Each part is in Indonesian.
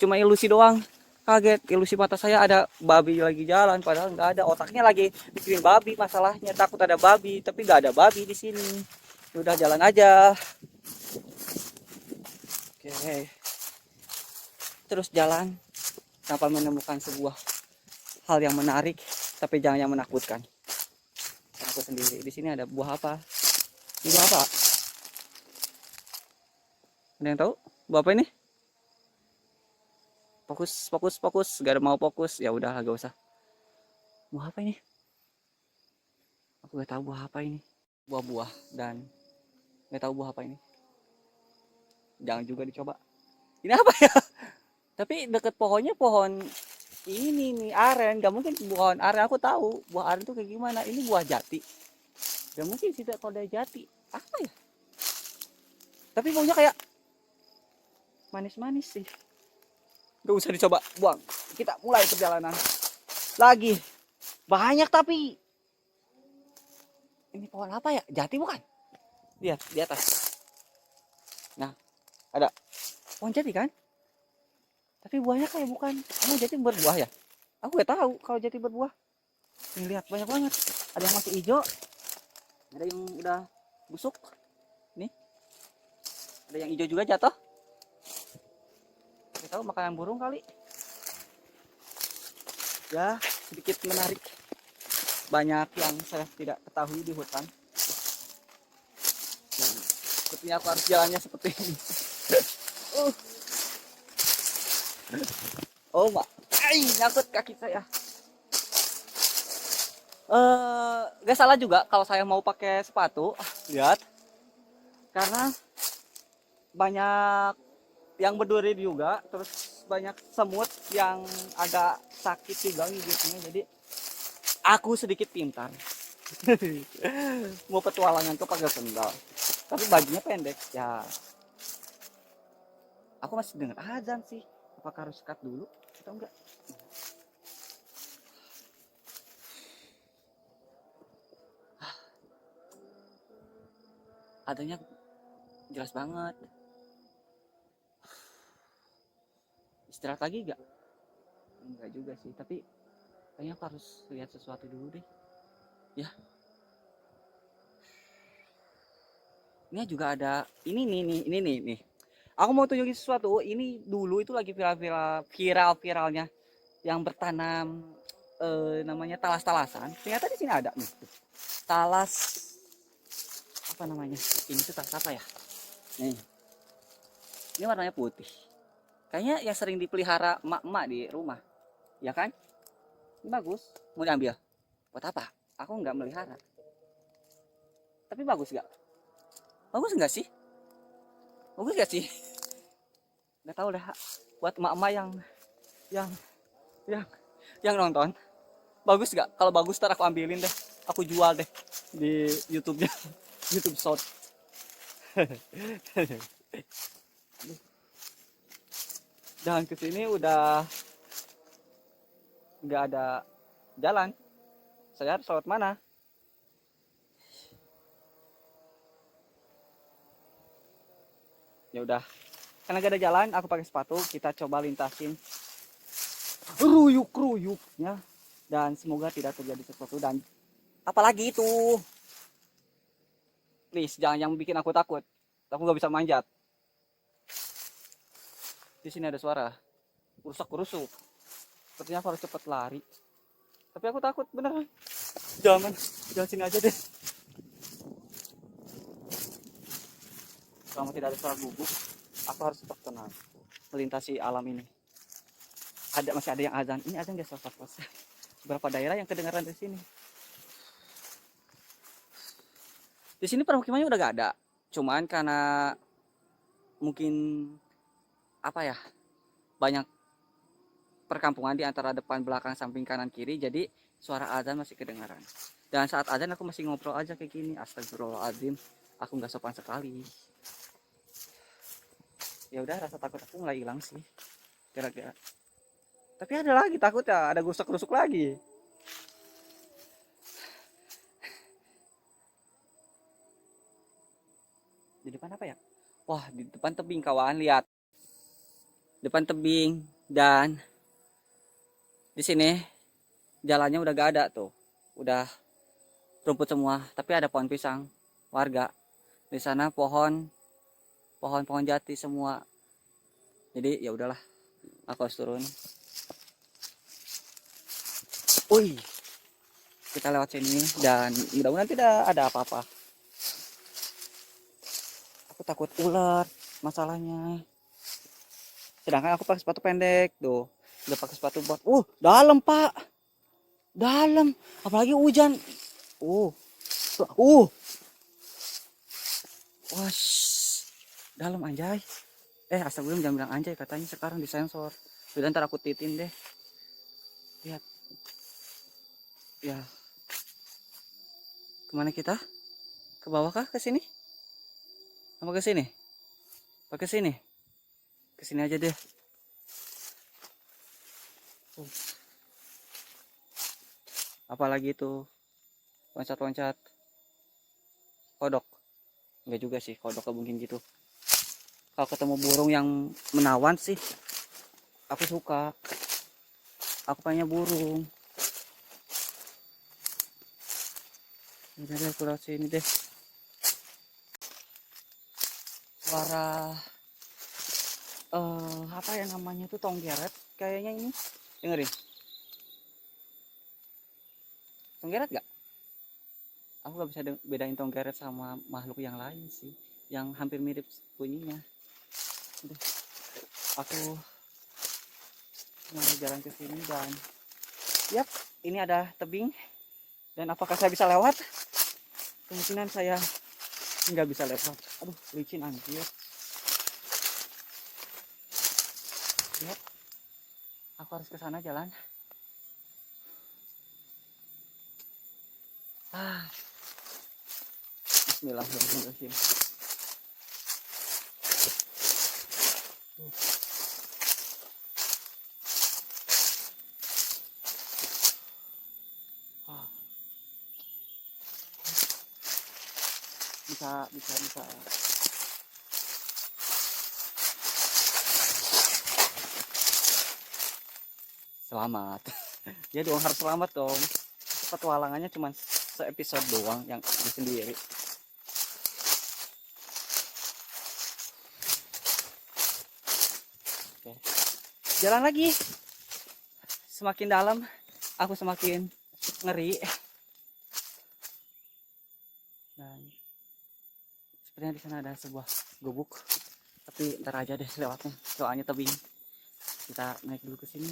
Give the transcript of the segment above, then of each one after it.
cuma ilusi doang. Kaget, ilusi mata saya ada babi lagi jalan, padahal nggak ada. Otaknya lagi mikirin babi, masalahnya takut ada babi, tapi nggak ada babi di sini. Udah jalan aja. Oke, terus jalan sampai menemukan sebuah hal yang menarik, tapi jangan yang menakutkan. Aku sendiri di sini ada buah apa? Ini buah apa? Ada yang tahu? Buah apa ini? Fokus, fokus, fokus. Gak ada mau fokus. Ya udah, gak usah. Buah apa ini? Aku gak tahu buah apa ini. Buah-buah dan gak tahu buah apa ini. Jangan juga dicoba. Ini apa ya? Tapi deket pohonnya pohon ini nih aren. Gak mungkin pohon aren. Aku tahu buah aren tuh kayak gimana. Ini buah jati. Gak mungkin sih kalau dari jati. Apa ya? Tapi baunya kayak manis-manis sih. Gak usah dicoba, buang. Kita mulai perjalanan lagi. Banyak tapi ini pohon apa ya? Jati bukan? Lihat di atas. Nah, ada pohon jati kan? Tapi buahnya kayak bukan. Emang jati berbuah ya? Aku gak tahu kalau jati berbuah. Ini lihat banyak banget. Ada yang masih hijau, ada yang udah busuk. Nih, ada yang hijau juga jatuh. Gak tahu makanan burung kali. Ya, sedikit menarik. Banyak yang saya tidak ketahui di hutan. Dan sepertinya aku harus jalannya seperti ini. Oh, mak. Nyangkut kaki saya. Gak salah juga kalau saya mau pakai sepatu. Lihat. Karena banyak yang berduri juga. Terus banyak semut yang agak sakit juga gigitnya. Jadi aku sedikit pintar. Mau petualangan tuh pakai sendal. Tapi bajunya pendek. Ya, aku masih dengar azan sih. Apakah harus cut dulu atau enggak? Adanya jelas banget. Istirahat lagi enggak? Enggak juga sih, tapi kayaknya aku harus lihat sesuatu dulu deh. Ya, ini juga ada ini nih. Aku mau tunjukin sesuatu. Ini dulu itu lagi viralnya yang bertanam namanya talas-talasan. Ternyata di sini ada nih. Talas apa namanya? Ini tuh talas apa ya? Nih, ini warnanya putih. Kayaknya yang sering dipelihara emak-emak di rumah, ya kan? Ini bagus. Mau diambil? Buat apa? Aku nggak melihara. Tapi bagus nggak? Bagus nggak sih? Bagus nggak sih? Nggak tahu deh. Buat emak-emak yang yang yang nonton. Bagus nggak? Kalau bagus ntar aku ambilin deh. Aku jual deh di YouTube-nya. YouTube Short. Dan kesini udah nggak ada jalan. Saya harus lewat mana? Ya udah. Karena gak ada jalan, aku pakai sepatu. Kita coba lintasin ruyuk-ruyuknya. Dan semoga tidak terjadi sesuatu. Dan apalagi itu. Please, jangan yang bikin aku takut. Aku gak bisa manjat. Di sini ada suara. Rusak-rusuk. Sepertinya aku harus cepat lari. Tapi aku takut beneran. Jangan sini aja deh. Selama tidak ada suara guguk, aku harus tetap tenang melintasi alam ini. Masih ada yang azan. Ini azan gak salah. Beberapa daerah yang kedengaran di sini. Di sini permukimannya udah gak ada. Cuman karena mungkin apa ya, banyak perkampungan di antara depan, belakang, samping, kanan, kiri. Jadi suara azan masih kedengaran. Dan saat azan aku masih ngobrol aja kayak gini. Astagfirullahaladzim. Aku gak sopan sekali. Ya udah, rasa takut aku mulai hilang sih. Kira-kira. Tapi ada lagi takut ya, ada gusuk-gusuk lagi. Di depan apa ya? Wah, di depan tebing kawan, lihat. depan tebing. Dan di sini jalannya udah gak ada tuh, udah rumput semua, tapi ada pohon pisang warga di sana, pohon jati semua. Jadi ya udahlah, aku harus turun. Wih, kita lewat sini dan mudah-mudahan tidak ada apa-apa. Aku takut ular masalahnya. Sedangkan aku pakai sepatu pendek tuh, udah pakai sepatu buat. Dalam pak, dalam, apalagi hujan. Uh, uh, wah, dalam anjay. Astagfirullah, jangan bilang anjay, katanya sekarang disensor. Sudah, ntar aku titin deh. Lihat. Ya. Kemana kita? Ke bawah kah? Ke sini? Apa ke sini? Pakai sini. Ke sini aja deh. Apalagi itu loncat-loncat. Kodok. Enggak juga sih, kodok mungkin gitu. Kalau ketemu burung yang menawan sih, aku suka. Aku pengennya burung. Udah deh, aku lewat sini deh. Suara apa ya namanya tuh, tonggeret kayaknya ini. Dengerin. Tonggeret gak? Aku gak bisa bedain tonggeret sama makhluk yang lain sih, yang hampir mirip bunyinya. Udah, aku mau jalan ke sini dan yap, ini ada tebing. Dan apakah saya bisa lewat? Kemungkinan saya nggak bisa lewat. Aduh, licin anjir. Yap, aku harus ke sana jalan. Bismillahirrahmanirrahim. Bisa. Selamat. Ya dong, harus selamat dong. Petualangannya cuma se-episode doang yang sendiri. Oke. Jalan lagi. Semakin dalam, aku semakin ngeri. Dan sepertinya di sana ada sebuah gubuk. Tapi ntar aja deh lewatnya, soalnya tebing. Kita naik dulu ke sini.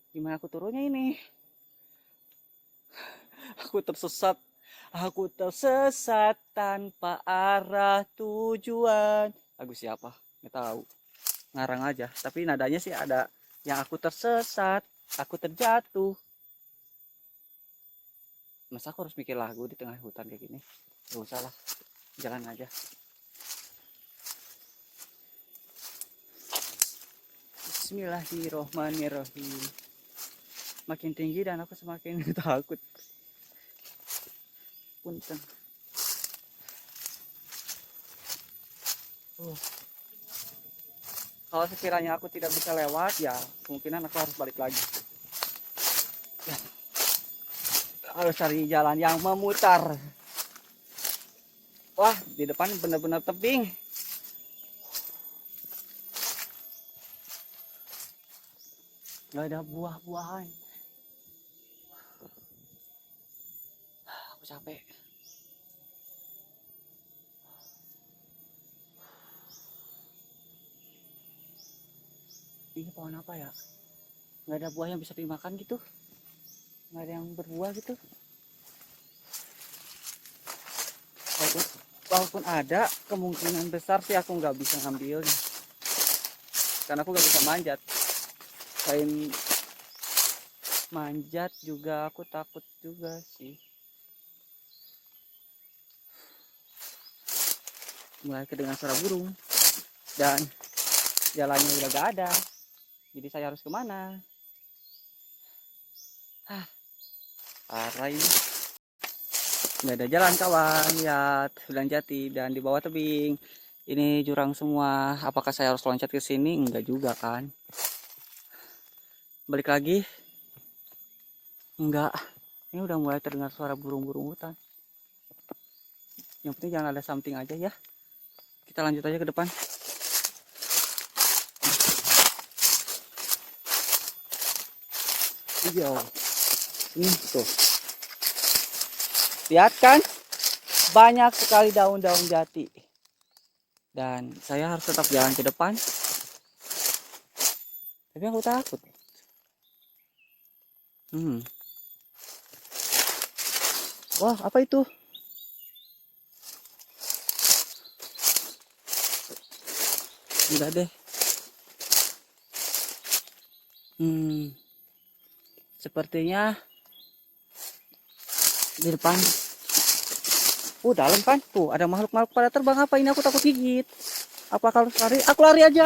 Gimana aku turunnya ini? Aku tersesat tanpa arah tujuan. Lagu siapa? Nggak tahu. Ngarang aja. Tapi nadanya sih ada yang aku tersesat, aku terjatuh. Masa aku harus mikir lagu di tengah hutan kayak gini? Gak usah lah, jalan aja. Bismillahirrohmanirrohim. Makin tinggi dan aku semakin takut. Punten. Kalau sekiranya aku tidak bisa lewat, ya kemungkinan aku harus balik lagi. Ya. Harus cari jalan yang memutar. Wah, di depan benar-benar tebing. Gak ada buah-buahan. Aku capek. Ini pohon apa ya? Gak ada buah yang bisa dimakan gitu. Gak ada yang berbuah gitu. Walaupun ada, kemungkinan besar sih aku nggak bisa ngambilnya. Karena aku nggak bisa manjat. Selain manjat juga aku takut juga sih. Mulai kedengaran suara burung. Dan jalannya udah gak ada. Jadi saya harus kemana? Parah ini. Nggak ada jalan kawan, lihat Sembilan Jati dan di bawah tebing. Ini jurang semua. Apakah saya harus loncat ke sini? Enggak juga kan. Balik lagi. Enggak. Ini udah mulai terdengar suara burung-burung hutan. Yang penting jangan ada something aja ya. Kita lanjut aja ke depan. Hijau. Ini tuh. Lihat kan? Banyak sekali daun-daun jati. Dan saya harus tetap jalan ke depan. Tapi aku takut. Wah, apa itu? Enggak deh. Sepertinya di depan. Dalam kan? Tuh, ada makhluk-makhluk pada terbang. Apa ini? Aku takut gigit. Apa kalau lari? Aku lari aja.